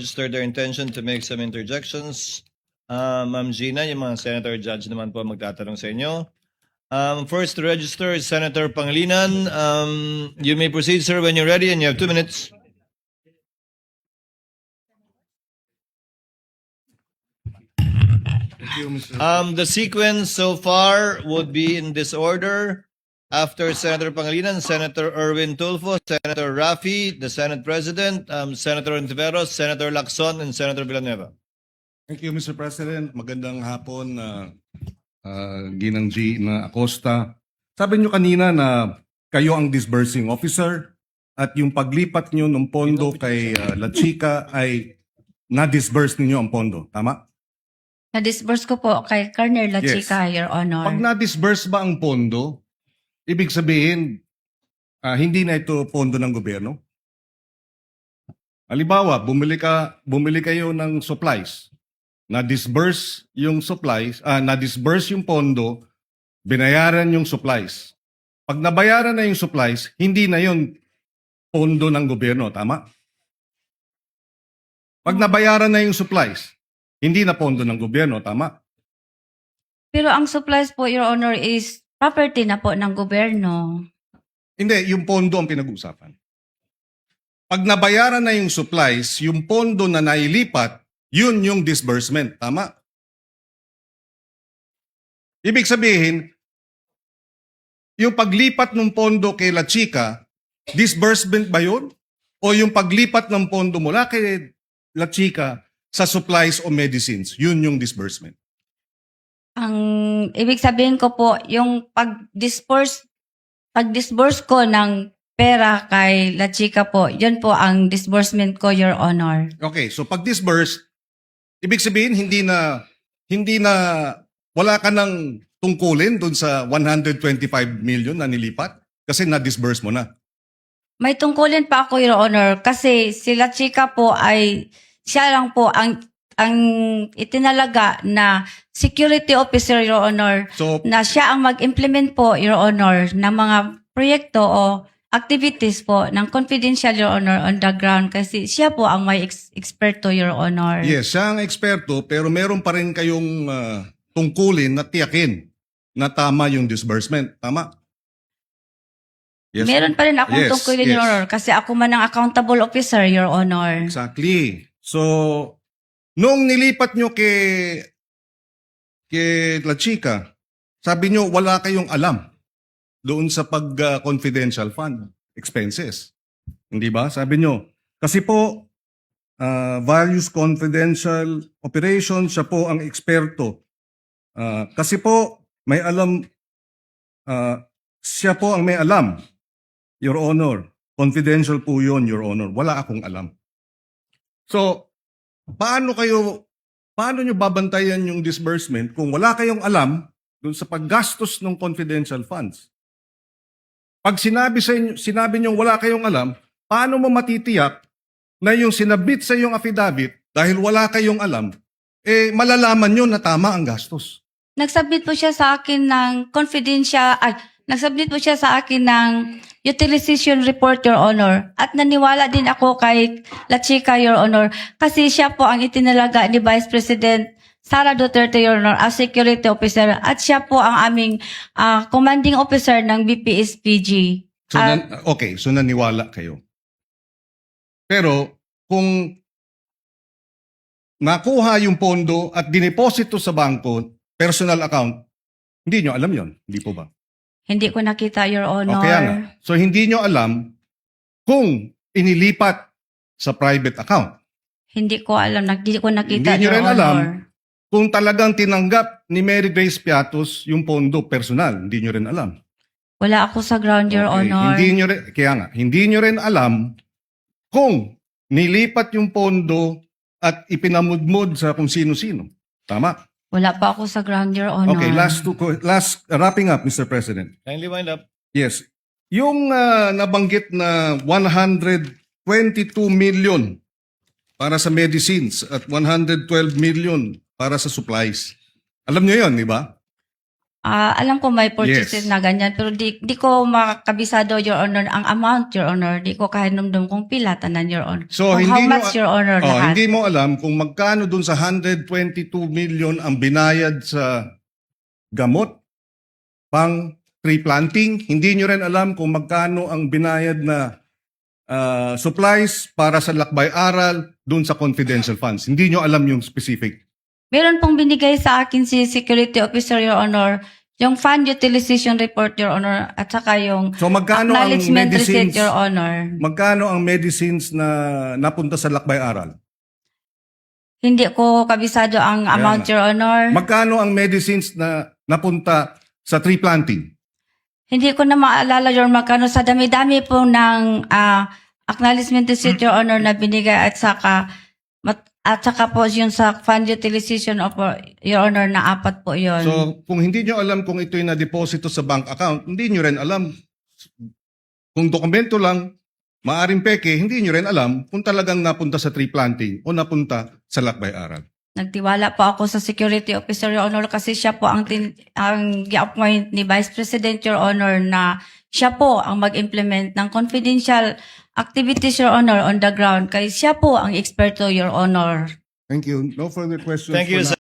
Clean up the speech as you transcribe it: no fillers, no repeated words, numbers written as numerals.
registered their intention to make some interjections. Ma'am Gina, yung mga senator judge naman po magtatanong sa inyo. First to register is Senator Pangilinan. You may proceed, sir, when you're ready, and you have 2 minutes. Thank you, Mr. The sequence so far would be in this order. After Senator Pangilinan, Senator Erwin Tulfo, Senator Rafi, the Senate President, Senator Ontiveros, Senator Lacson, and Senator Villanueva. Thank you, Mr. President. Magandang hapon, Ginang G. na Acosta. Sabi niyo kanina na kayo ang disbursing officer at yung paglipat niyo ng pondo kay La Chica ay na-disburse ninyo ang pondo. Tama? Na-disburse ko po kay Colonel La Yes. Chica, Your Honor. Pag na-disburse ba ang pondo, ibig sabihin, hindi na ito pondo ng gobyerno? Halimbawa, bumili kayo ng supplies. Na-disburse yung supplies, na-disburse yung pondo, binayaran yung supplies. Pag nabayaran na yung supplies, hindi na yun pondo ng gobyerno, tama? Pag nabayaran na yung supplies, hindi na pondo ng gobyerno, tama? Pero ang supplies po, Your Honor, is property na po ng gobyerno. Hindi, yung pondo ang pinag-uusapan. Pag nabayaran na yung supplies, yung pondo na nailipat, yun yung disbursement. Tama? Ibig sabihin, yung paglipat ng pondo kay La Chica, disbursement ba yun? O yung paglipat ng pondo mula kay La Chica sa supplies o medicines, yun yung disbursement? Ang ibig sabihin ko po, yung pag-disburse ko ng pera kay La Chica po, yun po ang disbursement ko, Your Honor. Okay, so pag disburse, ibig sabihin hindi na wala ka nang tungkulin dun sa 125 million na nilipat kasi na-disburse mo na. May tungkulin pa ako, Your Honor, kasi si La Chica po ay, siya lang po ang itinalaga na security officer, Your Honor, So na siya ang mag-implement po, Your Honor, ng mga proyekto o activities po ng confidential, Your Honor, on the ground kasi siya po ang may eksperto, Your Honor. yes, siya ang eksperto pero meron pa rin kayong tungkulin na tiyakin na tama yung disbursement. Tama? Yes. Meron pa rin akong Yes, tungkulin, yes. Your Honor, kasi ako man ang accountable officer, Your Honor. Exactly. So, nung nilipat nyo kay La Chica, sabi nyo wala kayong alam doon sa pag-confidential fund expenses. Hindi ba? Sabi nyo. Kasi po, values confidential operations, siya po ang eksperto. Kasi po, may alam, siya po ang may alam, Your Honor. Confidential po yun, Your Honor. Wala akong alam. So, paano nyo babantayan yung disbursement kung wala kayong alam dun sa paggastos ng confidential funds? Pag sinabi nyo wala kayong alam, paano mo matitiyak na yung sinabit sa yung affidavit dahil wala kayong alam, malalaman nyo na tama ang gastos? Nagsubmit po siya sa akin ng nagsubmit po siya sa akin ng utilization report, Your Honor. At naniwala din ako kay La Chica, Your Honor, kasi siya po ang itinalaga ni Vice President Sara Duterte, Your Honor, as security officer. At siya po ang aming commanding officer ng BPSPG. So, okay, so naniwala kayo. Pero kung nakuha yung pondo at dineposito sa bangko, personal account, hindi nyo alam yon, hindi po ba? Hindi ko nakita, Your Honor. Okay, nga. So hindi nyo alam kung inilipat sa private account. Hindi ko alam. Hindi ko nakita, Hindi nyo Your rin Honor. alam kung talagang tinanggap ni Mary Grace Piatos yung pondo personal. Hindi nyo rin alam. Wala ako sa ground, Your Okay, Honor. Hindi nyo rin alam kung nilipat yung pondo at ipinamudmod sa kung sino-sino. Tama? Wala pa ako sa ground, Your Honor. Okay, last wrapping up, Mr. President. Kindly wind up. Yes. Yung nabanggit na 122 million para sa medicines at 112 million para sa supplies. Alam nyo yun, di ba? Alam ko may purchases Yes. na ganyan, pero di ko makakabisado, Your Honor, ang amount, Your Honor. Di ko kahinumdum kung pila tanan, Your Honor. So, Kung hindi how much, Your Honor, lahat. hindi mo alam kung magkano dun sa 122 million ang binayad sa gamot pang tree planting. Hindi nyo rin alam kung magkano ang binayad na supplies para sa lakbay-aral dun sa confidential funds. Hindi nyo alam yung specific. Meron pong binigay sa akin si Security Officer, Your Honor, yung fund utilization report, Your Honor, at saka yung So magkano ang acknowledgement receipt, medicines? Your Honor. Magkano ang medicines na napunta sa lakbay-aral? Hindi ko kabisado ang amount, Your Honor. Magkano ang medicines na napunta sa tree planting? Hindi ko na maalala, Your Magkano sa dami-dami po ng acknowledgement receipt, Your Honor, na binigay at saka po yung sa fund utilization of Your Honor na 4 po yun. So, kung hindi nyo alam kung ito'y na-deposito sa bank account, hindi nyo rin alam. Kung dokumento lang, maaring peke, hindi nyo rin alam kung talagang napunta sa tree planting o napunta sa lakbay-aral. Nagtiwala po ako sa Security Officer, Your Honor, kasi siya po ang gi-appoint ni Vice President, Your Honor, na siya po ang mag-implement ng confidential activities, Your Honor, on the ground. Kaya siya po ang eksperto, Your Honor. Thank you. No further questions. Thank you, for now.